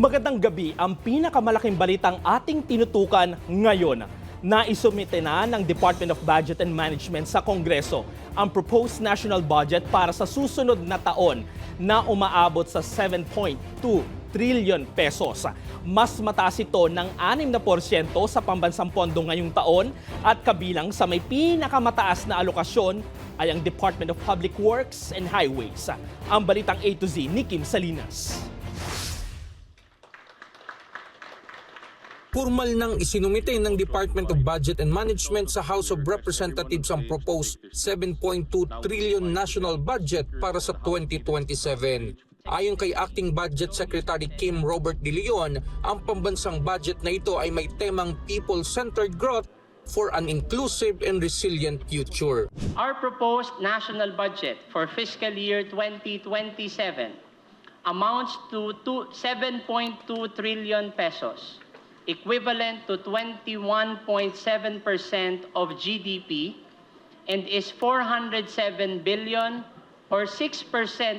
Magandang gabi, ang pinakamalaking balitang ating tinutukan ngayon. Naisumite na ng Department of Budget and Management sa Kongreso ang proposed national budget para sa susunod na taon na umaabot sa 7.2 trillion pesos. Mas mataas ito ng 6% sa pambansang pondo ngayong taon at kabilang sa may pinakamataas na alokasyon ay ang Department of Public Works and Highways. Ang balitang A to Z ni Kim Salinas. Formal nang isinumite ng Department of Budget and Management sa House of Representatives ang proposed 7.2 trillion national budget para sa 2027. Ayon kay Acting Budget Secretary Kim Robert De Leon, ang pambansang budget na ito ay may temang people-centered growth for an inclusive and resilient future. Our proposed national budget for fiscal year 2027 amounts to 7.2 trillion pesos. Equivalent to 21.7% of GDP and is 407 billion or 6%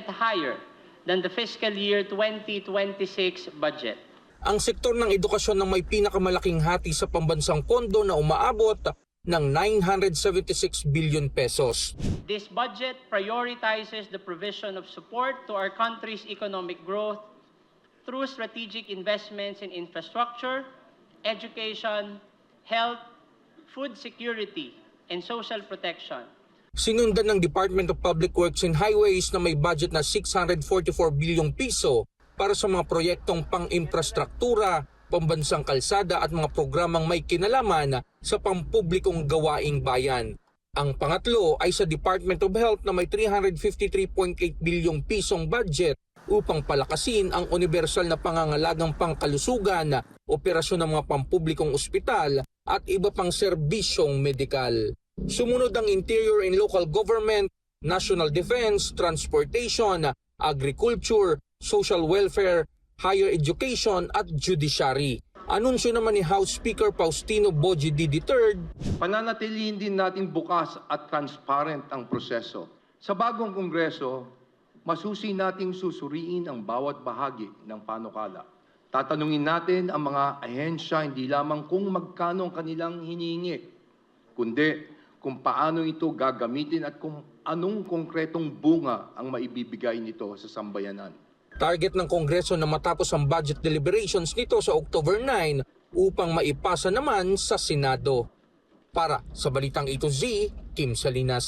higher than the fiscal year 2026 budget. Ang sektor ng edukasyon ang may pinakamalaking hati sa pambansang pondo na umaabot ng 976 billion pesos. This budget prioritizes the provision of support to our country's economic growth through strategic investments in infrastructure, education, health, food security, and social protection. Sinundan ng Department of Public Works and Highways na may budget na 644 bilyong piso para sa mga proyektong pang-infrastruktura, pambansang kalsada at mga programang may kinalaman sa pampublikong gawaing bayan. Ang pangatlo ay sa Department of Health na may 353.8 bilyong pisong budget upang palakasin ang universal na pangangalagang pangkalusugan, operasyon ng mga pampublikong ospital at iba pang serbisyong medikal. Sumunod ang Interior and Local Government, National Defense, Transportation, Agriculture, Social Welfare, Higher Education at Judiciary. Anunsyo naman ni House Speaker Faustino Boji III, pananatilihin din natin bukas at transparent ang proseso. Sa bagong Kongreso, masusi nating susuriin ang bawat bahagi ng panukala. Tatanungin natin ang mga ahensya hindi lamang kung magkano ang kanilang hinihingi, kundi kung paano ito gagamitin at kung anong konkretong bunga ang maibibigay nito sa sambayanan. target ng Kongreso na matapos ang budget deliberations nito sa October 9 upang maipasa naman sa Senado. Para sa Balitang A to Z, Kim Salinas.